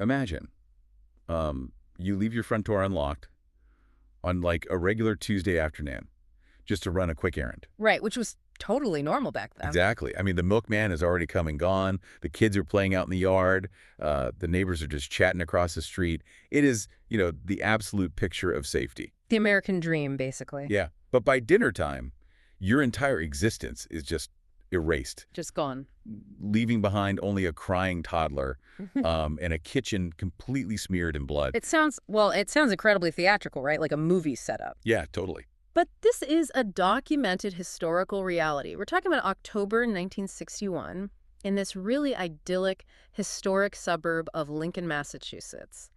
Imagine, you leave your front door unlocked on like a regular Tuesday afternoon just to run a quick errand. Right, which was totally normal back then. Exactly. I mean, the milkman has already come and gone. The kids are playing out in the yard. The neighbors are just chatting across the street. It is, the absolute picture of safety. The American dream, basically. Yeah. But by dinner time, your entire existence is just erased, Just gone. leaving behind only a crying toddler and a kitchen completely smeared in blood. It sounds incredibly theatrical, right? Like a movie setup. Yeah, totally. But this is a documented historical reality. We're talking about October 1961 in this really idyllic, historic suburb of Lincoln, Massachusetts.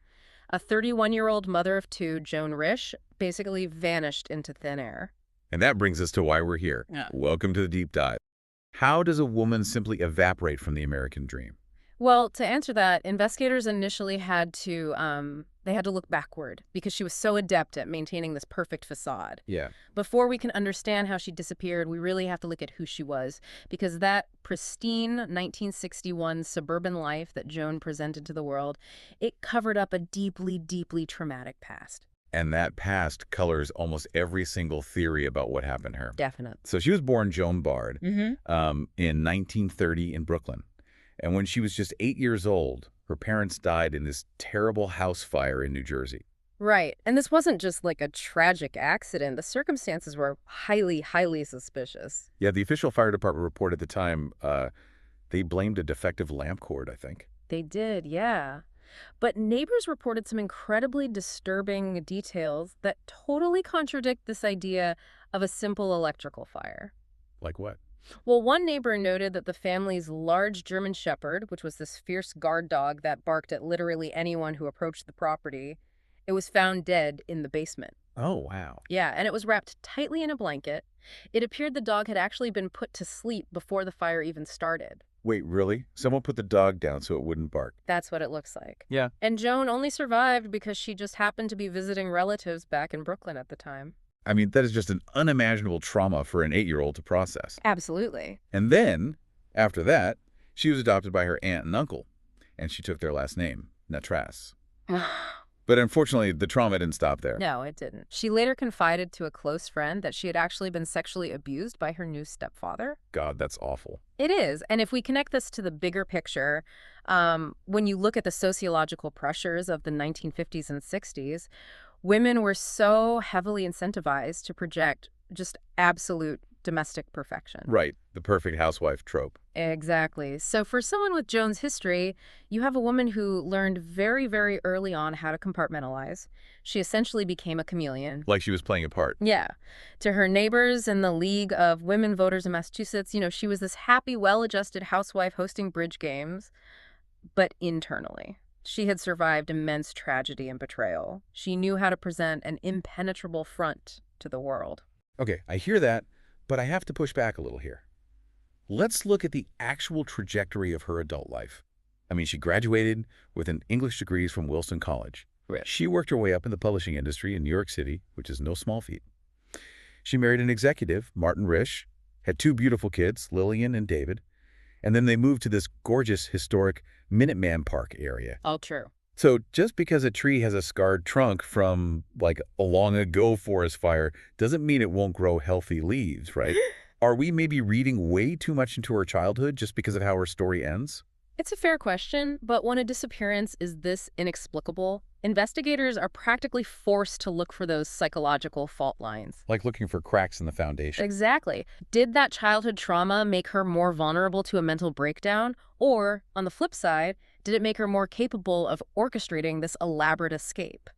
A 31-year-old mother of two, Joan Risch, basically vanished into thin air. And that brings us to why we're here. Yeah. Welcome to the deep dive. How does a woman simply evaporate from the American dream? Well, to answer that, investigators initially had to look backward because she was so adept at maintaining this perfect facade. Yeah. Before we can understand how she disappeared, we really have to look at who she was, because that pristine 1961 suburban life that Joan presented to the world, it covered up a deeply, deeply traumatic past. And that past colors almost every single theory about what happened to her. Definitely. So she was born Joan Bard Mm-hmm. in 1930 in Brooklyn. And when she was just 8 years old, her parents died in this terrible house fire in New Jersey. Right. And this wasn't just like a tragic accident. The circumstances were highly, highly suspicious. Yeah, the official fire department report at the time, they blamed a defective lamp cord, I think. They did, yeah. But neighbors reported some incredibly disturbing details that totally contradict this idea of a simple electrical fire. Like what? Well, one neighbor noted that the family's large German Shepherd, which was this fierce guard dog that barked at literally anyone who approached the property, it was found dead in the basement. Oh, wow. Yeah, and it was wrapped tightly in a blanket. It appeared the dog had actually been put to sleep before the fire even started. Wait, really? Someone put the dog down so it wouldn't bark? That's what it looks like. Yeah. And Joan only survived because she just happened to be visiting relatives back in Brooklyn at the time. I mean, that is just an unimaginable trauma for an 8-year-old to process. Absolutely. And then, after that, she was adopted by her aunt and uncle, and she took their last name, Natras. But unfortunately, the trauma didn't stop there. No, it didn't. She later confided to a close friend that she had actually been sexually abused by her new stepfather. God, that's awful. It is. And if we connect this to the bigger picture, when you look at the sociological pressures of the 1950s and 60s, women were so heavily incentivized to project just absolute domestic perfection. Right, the perfect housewife trope. Exactly. So for someone with Joan's history, you have a woman who learned very, very early on how to compartmentalize. She essentially became a chameleon. Like she was playing a part. Yeah. To her neighbors in the League of Women Voters in Massachusetts, she was this happy, well-adjusted housewife hosting bridge games. But internally, she had survived immense tragedy and betrayal. She knew how to present an impenetrable front to the world. Okay, I hear that, but I have to push back a little here. Let's look at the actual trajectory of her adult life. I mean, she graduated with an English degree from Wilson College. Right. She worked her way up in the publishing industry in New York City, which is no small feat. She married an executive, Martin Risch, had 2 beautiful kids, Lillian and David, and then they moved to this gorgeous, historic Minuteman Park area. All true. So just because a tree has a scarred trunk from, like, a long-ago forest fire doesn't mean it won't grow healthy leaves, right? Are we maybe reading way too much into her childhood just because of how her story ends? It's a fair question, but when a disappearance is this inexplicable, investigators are practically forced to look for those psychological fault lines. Like looking for cracks in the foundation. Exactly. Did that childhood trauma make her more vulnerable to a mental breakdown? Or, on the flip side, did it make her more capable of orchestrating this elaborate escape?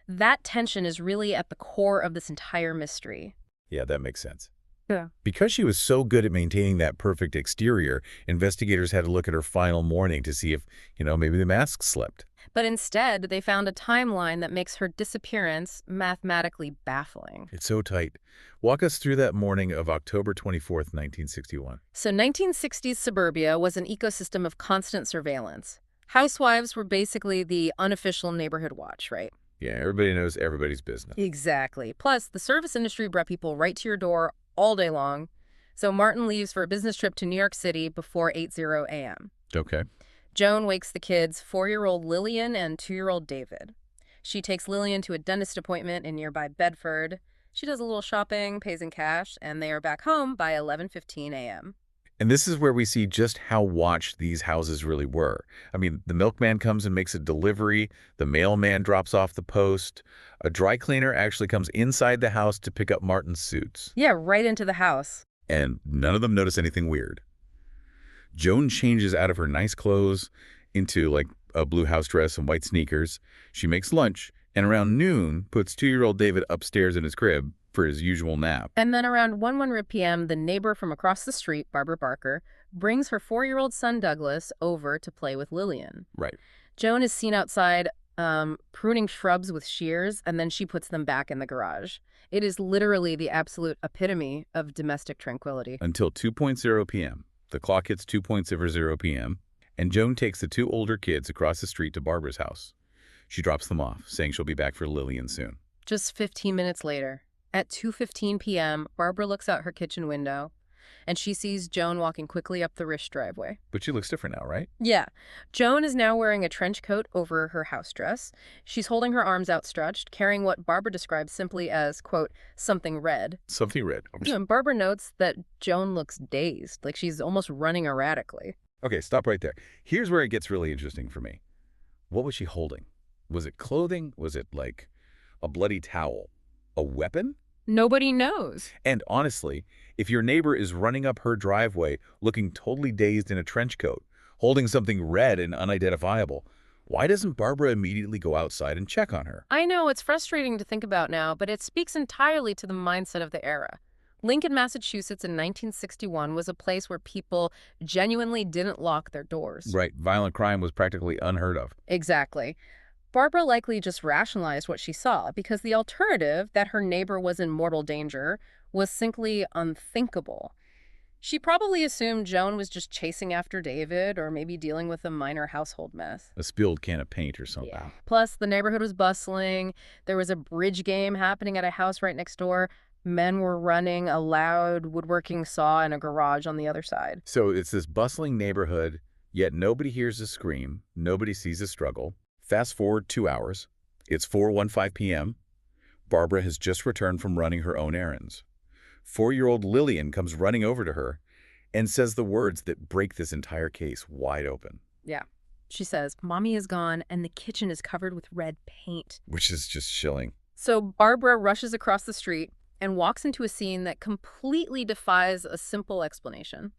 That tension is really at the core of this entire mystery. Yeah, that makes sense. Yeah. Because she was so good at maintaining that perfect exterior, investigators had to look at her final morning to see if, maybe the mask slipped. But instead, they found a timeline that makes her disappearance mathematically baffling. It's so tight. Walk us through that morning of October 24th, 1961. So 1960s suburbia was an ecosystem of constant surveillance. Housewives were basically the unofficial neighborhood watch, right? Yeah, everybody knows everybody's business. Exactly. Plus, the service industry brought people right to your door all day long. So Martin leaves for a business trip to New York City before 8:00 a.m. Okay. Joan wakes the kids, 4-year-old Lillian and 2-year-old David. She takes Lillian to a dentist appointment in nearby Bedford. She does a little shopping, pays in cash, and they are back home by 11:15 a.m. And this is where we see just how watched these houses really were. I mean, the milkman comes and makes a delivery. The mailman drops off the post. A dry cleaner actually comes inside the house to pick up Martin's suits. Yeah, right into the house. And none of them notice anything weird. Joan changes out of her nice clothes into, like, a blue house dress and white sneakers. She makes lunch, and around noon puts 2-year-old David upstairs in his crib for his usual nap. And then around 1 p.m., the neighbor from across the street, Barbara Barker, brings her 4-year-old son Douglas over to play with Lillian. Right. Joan is seen outside pruning shrubs with shears, and then she puts them back in the garage. It is literally the absolute epitome of domestic tranquility. Until 2:00 p.m. The clock hits 2:00 p.m., and Joan takes the 2 older kids across the street to Barbara's house. She drops them off, saying she'll be back for Lillian soon. Just 15 minutes later, at 2:15 p.m., Barbara looks out her kitchen window, and she sees Joan walking quickly up the Risch driveway. But she looks different now, right? Yeah. Joan is now wearing a trench coat over her house dress. She's holding her arms outstretched, carrying what Barbara describes simply as, quote, something red. Something red. And Barbara notes that Joan looks dazed, like she's almost running erratically. Okay, stop right there. Here's where it gets really interesting for me. What was she holding? Was it clothing? Was it, like, a bloody towel? A weapon? Nobody knows. And honestly, if your neighbor is running up her driveway looking totally dazed in a trench coat, holding something red and unidentifiable, why doesn't Barbara immediately go outside and check on her? I know, it's frustrating to think about now, but it speaks entirely to the mindset of the era. Lincoln, Massachusetts in 1961 was a place where people genuinely didn't lock their doors. Right. Violent crime was practically unheard of. Exactly. Barbara likely just rationalized what she saw because the alternative, that her neighbor was in mortal danger, was simply unthinkable. She probably assumed Joan was just chasing after David or maybe dealing with a minor household mess. A spilled can of paint or something. Yeah. Plus, the neighborhood was bustling. There was a bridge game happening at a house right next door. Men were running a loud woodworking saw in a garage on the other side. So it's this bustling neighborhood, yet nobody hears a scream, nobody sees a struggle. Fast forward 2 hours. It's 4:15 p.m. Barbara has just returned from running her own errands. 4-year-old Lillian comes running over to her and says the words that break this entire case wide open. Yeah. She says, "Mommy is gone and the kitchen is covered with red paint." Which is just chilling. So Barbara rushes across the street and walks into a scene that completely defies a simple explanation.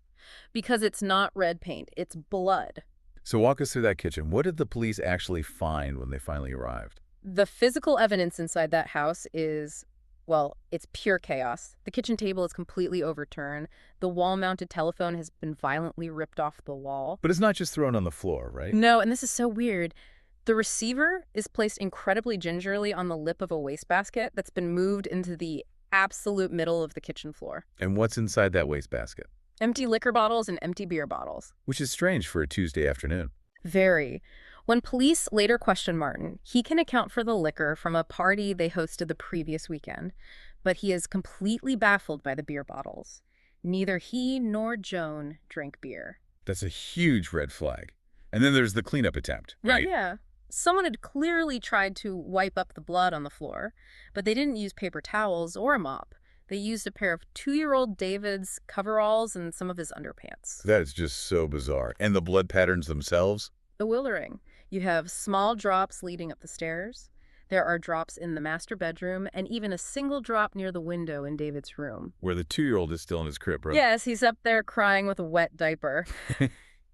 Because it's not red paint, it's blood. So walk us through that kitchen. What did the police actually find when they finally arrived? The physical evidence inside that house is, well, it's pure chaos. The kitchen table is completely overturned. The wall-mounted telephone has been violently ripped off the wall. But it's not just thrown on the floor, right? No, and this is so weird. The receiver is placed incredibly gingerly on the lip of a wastebasket that's been moved into the absolute middle of the kitchen floor. And what's inside that wastebasket? Empty liquor bottles and empty beer bottles. Which is strange for a Tuesday afternoon. Very. When police later question Martin, he can account for the liquor from a party they hosted the previous weekend, but he is completely baffled by the beer bottles. Neither he nor Joan drank beer. That's a huge red flag. And then there's the cleanup attempt, right? Yeah. Someone had clearly tried to wipe up the blood on the floor, but they didn't use paper towels or a mop. They used a pair of 2-year-old David's coveralls and some of his underpants. That is just so bizarre. And the blood patterns themselves? Bewildering. You have small drops leading up the stairs. There are drops in the master bedroom and even a single drop near the window in David's room. Where the 2-year-old is still in his crib, right? Yes, he's up there crying with a wet diaper.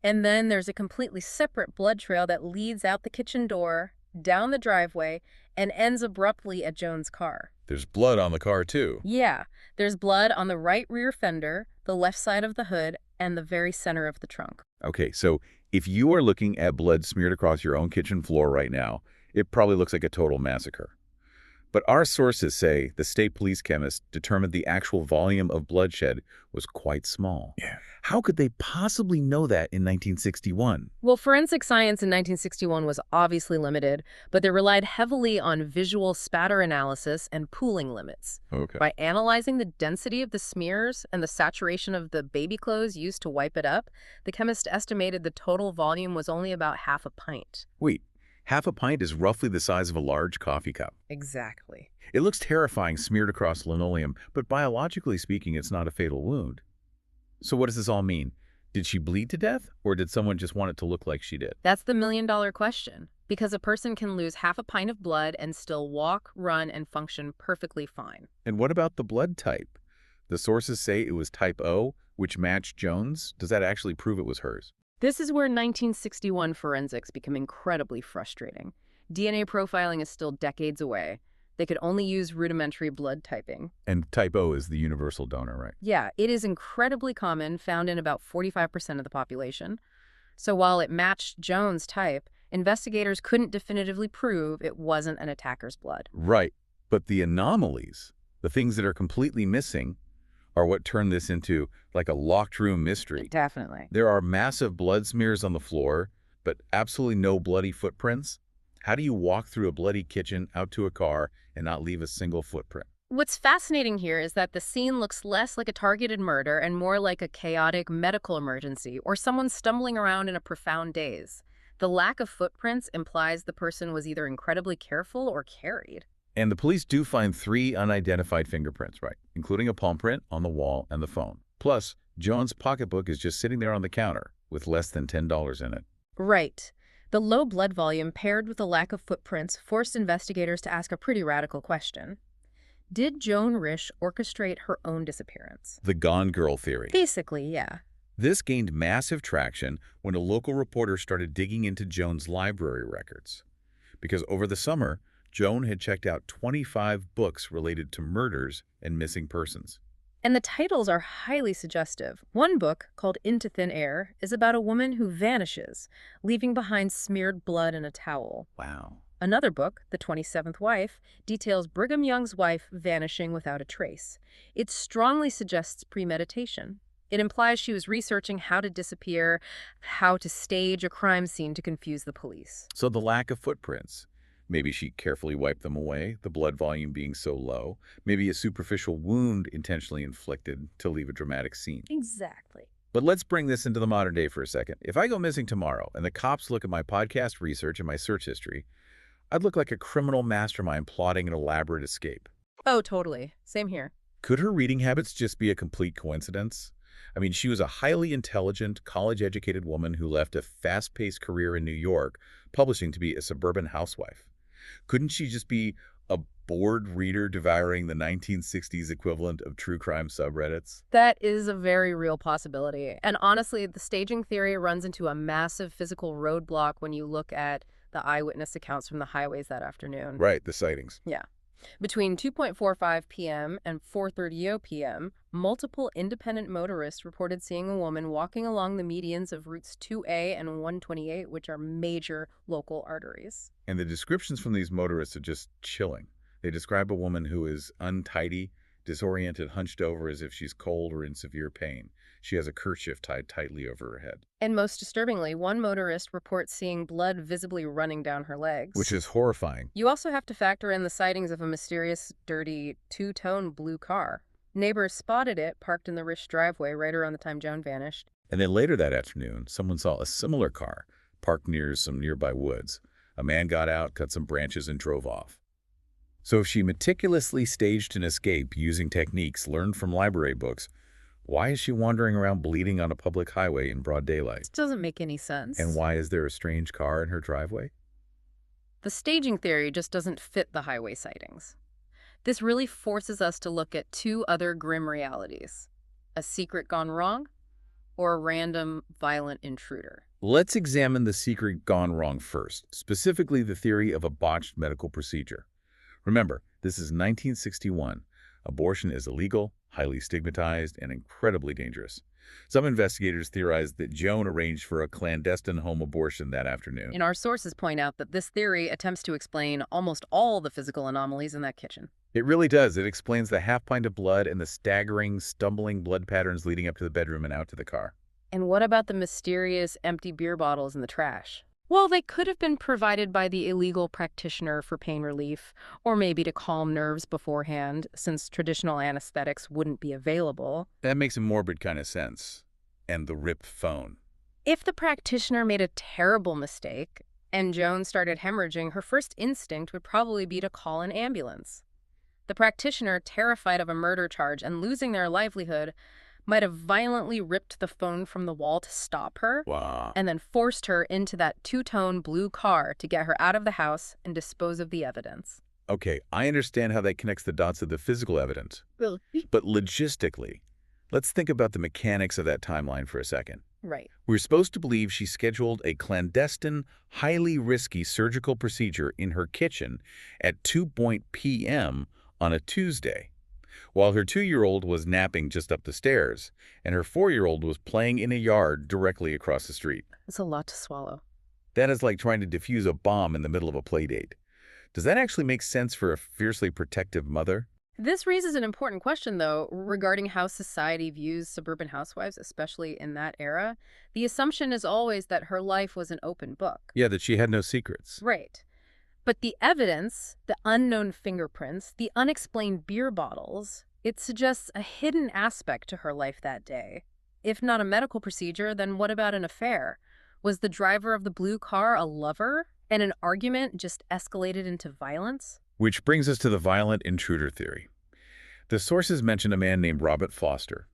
And then there's a completely separate blood trail that leads out the kitchen door, down the driveway, and ends abruptly at Joan's car. There's blood on the car, too. Yeah, there's blood on the right rear fender, the left side of the hood, and the very center of the trunk. Okay, so if you are looking at blood smeared across your own kitchen floor right now, it probably looks like a total massacre. But our sources say the state police chemist determined the actual volume of bloodshed was quite small. Yeah. How could they possibly know that in 1961? Well, forensic science in 1961 was obviously limited, but they relied heavily on visual spatter analysis and pooling limits. Okay. By analyzing the density of the smears and the saturation of the baby clothes used to wipe it up, the chemist estimated the total volume was only about half a pint. Wait, half a pint is roughly the size of a large coffee cup. Exactly. It looks terrifying smeared across linoleum, but biologically speaking, it's not a fatal wound. So what does this all mean? Did she bleed to death, or did someone just want it to look like she did? That's the million-dollar question, because a person can lose half a pint of blood and still walk, run, and function perfectly fine. And what about the blood type? The sources say it was type O, which matched Joan's. Does that actually prove it was hers? This is where 1961 forensics become incredibly frustrating. DNA profiling is still decades away. They could only use rudimentary blood typing. And type O is the universal donor, right? Yeah, it is incredibly common, found in about 45% of the population. So while it matched Joan's type, investigators couldn't definitively prove it wasn't an attacker's blood. Right. But the anomalies, the things that are completely missing, are what turn this into like a locked room mystery. Definitely. There are massive blood smears on the floor, but absolutely no bloody footprints. How do you walk through a bloody kitchen out to a car and not leave a single footprint? What's fascinating here is that the scene looks less like a targeted murder and more like a chaotic medical emergency or someone stumbling around in a profound daze. The lack of footprints implies the person was either incredibly careful or carried. And the police do find 3 unidentified fingerprints, right, including a palm print on the wall and the phone. Plus, Joan's pocketbook is just sitting there on the counter with less than $10 in it. Right. The low blood volume paired with the lack of footprints forced investigators to ask a pretty radical question. Did Joan Risch orchestrate her own disappearance? The Gone Girl theory. Basically, yeah. This gained massive traction when a local reporter started digging into Joan's library records. Because over the summer, Joan had checked out 25 books related to murders and missing persons. And the titles are highly suggestive. One book, called Into Thin Air, is about a woman who vanishes, leaving behind smeared blood in a towel. Wow. Another book, The 27th Wife, details Brigham Young's wife vanishing without a trace. It strongly suggests premeditation. It implies she was researching how to disappear, how to stage a crime scene to confuse the police. So the lack of footprints. Maybe she carefully wiped them away, the blood volume being so low. Maybe a superficial wound intentionally inflicted to leave a dramatic scene. Exactly. But let's bring this into the modern day for a second. If I go missing tomorrow and the cops look at my podcast research and my search history, I'd look like a criminal mastermind plotting an elaborate escape. Oh, totally. Same here. Could her reading habits just be a complete coincidence? I mean, she was a highly intelligent, college-educated woman who left a fast-paced career in New York, publishing to be a suburban housewife. Couldn't she just be a bored reader devouring the 1960s equivalent of true crime subreddits? That is a very real possibility. And honestly, the staging theory runs into a massive physical roadblock when you look at the eyewitness accounts from the highways that afternoon. Right, the sightings. Yeah. Between 2:45 p.m. and 4:30 p.m., multiple independent motorists reported seeing a woman walking along the medians of routes 2A and 128, which are major local arteries. And the descriptions from these motorists are just chilling. They describe a woman who is untidy, disoriented, hunched over as if she's cold or in severe pain. She has a kerchief tied tightly over her head. And most disturbingly, one motorist reports seeing blood visibly running down her legs. Which is horrifying. You also have to factor in the sightings of a mysterious, dirty, two-tone blue car. Neighbors spotted it parked in the Risch driveway right around the time Joan vanished. And then later that afternoon, someone saw a similar car parked near some nearby woods. A man got out, cut some branches, and drove off. So if she meticulously staged an escape using techniques learned from library books, why is she wandering around bleeding on a public highway in broad daylight? This doesn't make any sense. And why is there a strange car in her driveway? The staging theory just doesn't fit the highway sightings. This really forces us to look at two other grim realities: a secret gone wrong or a random violent intruder. Let's examine the secret gone wrong first, specifically the theory of a botched medical procedure. Remember, this is 1961. Abortion is illegal, highly stigmatized, and incredibly dangerous. Some investigators theorized that Joan arranged for a clandestine home abortion that afternoon. And our sources point out that this theory attempts to explain almost all the physical anomalies in that kitchen. It really does. It explains the half pint of blood and the staggering, stumbling blood patterns leading up to the bedroom and out to the car. And what about the mysterious empty beer bottles in the trash? Well, they could have been provided by the illegal practitioner for pain relief, or maybe to calm nerves beforehand, since traditional anesthetics wouldn't be available. That makes a morbid kind of sense. And the ripped phone. If the practitioner made a terrible mistake and Joan started hemorrhaging, her first instinct would probably be to call an ambulance. The practitioner, terrified of a murder charge and losing their livelihood, might have violently ripped the phone from the wall to stop her. Wow. And then forced her into that two-tone blue car to get her out of the house and dispose of the evidence. Okay, I understand how that connects the dots of the physical evidence. Really? But logistically, let's think about the mechanics of that timeline for a second. Right. We're supposed to believe she scheduled a clandestine, highly risky surgical procedure in her kitchen at 2 p.m. on a Tuesday, while her 2-year-old was napping just up the stairs, and her 4-year-old was playing in a yard directly across the street. That's a lot to swallow. That is like trying to defuse a bomb in the middle of a play date. Does that actually make sense for a fiercely protective mother? This raises an important question, though, regarding how society views suburban housewives, especially in that era. The assumption is always that her life was an open book. Yeah, that she had no secrets. Right. But the evidence, the unknown fingerprints, the unexplained beer bottles, it suggests a hidden aspect to her life that day. If not a medical procedure, then what about an affair? Was the driver of the blue car a lover, and an argument just escalated into violence? Which brings us to the violent intruder theory. The sources mention a man named Robert Foster.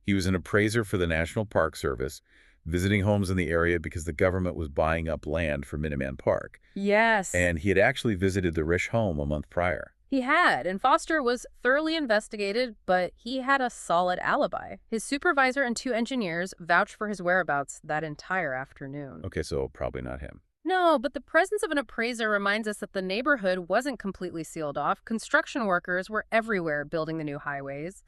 He was an appraiser for the National Park Service, visiting homes in the area because the government was buying up land for Minuteman Park. Yes. And he had actually visited the Risch home a month prior. He had, and Foster was thoroughly investigated, but he had a solid alibi. His supervisor and 2 engineers vouched for his whereabouts that entire afternoon. Okay, so probably not him. No, but the presence of an appraiser reminds us that the neighborhood wasn't completely sealed off. Construction workers were everywhere building the new highways.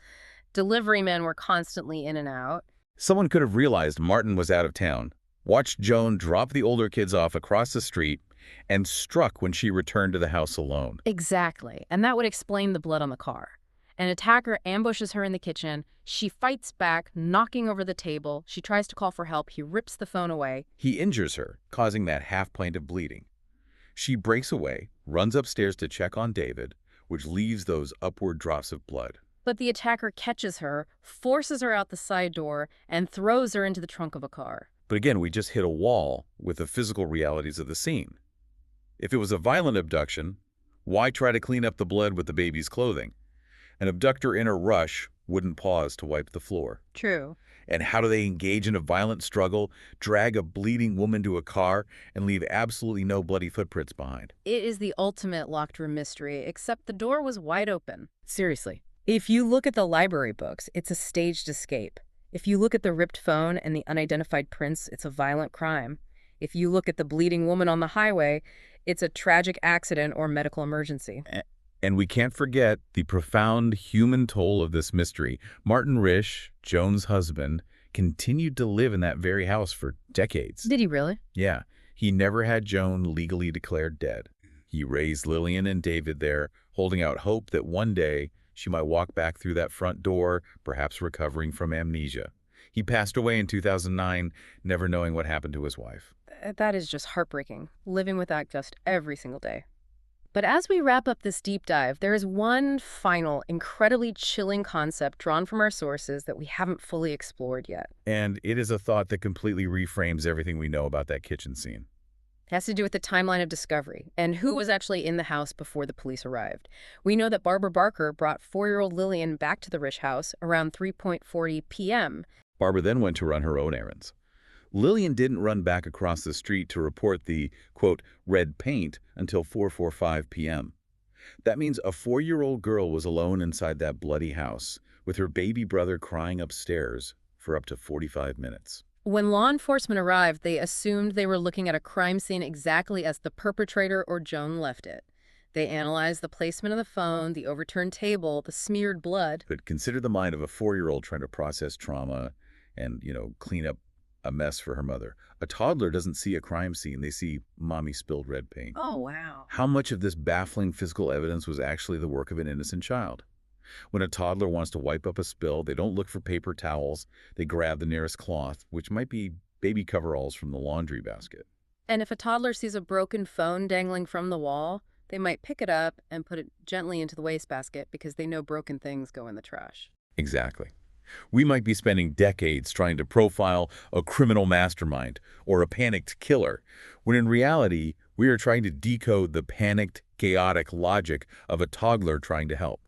Delivery men were constantly in and out. Someone could have realized Martin was out of town, watched Joan drop the older kids off across the street, and struck when she returned to the house alone. Exactly, and that would explain the blood on the car. An attacker ambushes her in the kitchen. She fights back, knocking over the table. She tries to call for help. He rips the phone away. He injures her, causing that half pint of bleeding. She breaks away, runs upstairs to check on David, which leaves those upward drops of blood. But the attacker catches her, forces her out the side door, and throws her into the trunk of a car. But again, we just hit a wall with the physical realities of the scene. If it was a violent abduction, why try to clean up the blood with the baby's clothing? An abductor in a rush wouldn't pause to wipe the floor. True. And how do they engage in a violent struggle, drag a bleeding woman to a car, and leave absolutely no bloody footprints behind? It is the ultimate locked room mystery, except the door was wide open. Seriously. If you look at the library books, it's a staged escape. If you look at the ripped phone and the unidentified prints, it's a violent crime. If you look at the bleeding woman on the highway, it's a tragic accident or medical emergency. And we can't forget the profound human toll of this mystery. Martin Risch, Joan's husband, continued to live in that very house for decades. Did he really? Yeah, he never had Joan legally declared dead. He raised Lillian and David there, holding out hope that one day she might walk back through that front door, perhaps recovering from amnesia. He passed away in 2009, never knowing what happened to his wife. That is just heartbreaking, living with that just every single day. But as we wrap up this deep dive, there is one final, incredibly chilling concept drawn from our sources that we haven't fully explored yet. And it is a thought that completely reframes everything we know about that kitchen scene. It has to do with the timeline of discovery and who was actually in the house before the police arrived. We know that Barbara Barker brought 4-year-old Lillian back to the Risch house around 3:40 p.m. Barbara then went to run her own errands. Lillian didn't run back across the street to report the, quote, red paint until 4:45 p.m. That means a 4-year-old girl was alone inside that bloody house, with her baby brother crying upstairs for up to 45 minutes. When law enforcement arrived, they assumed they were looking at a crime scene exactly as the perpetrator or Joan left it. They analyzed the placement of the phone, the overturned table, the smeared blood. But consider the mind of a 4-year-old trying to process trauma and, clean up a mess for her mother. A toddler doesn't see a crime scene. They see mommy spilled red paint. Oh, wow. How much of this baffling physical evidence was actually the work of an innocent child? When a toddler wants to wipe up a spill, they don't look for paper towels. They grab the nearest cloth, which might be baby coveralls from the laundry basket. And if a toddler sees a broken phone dangling from the wall, they might pick it up and put it gently into the wastebasket because they know broken things go in the trash. Exactly. We might be spending decades trying to profile a criminal mastermind or a panicked killer, when in reality, we are trying to decode the panicked, chaotic logic of a toddler trying to help.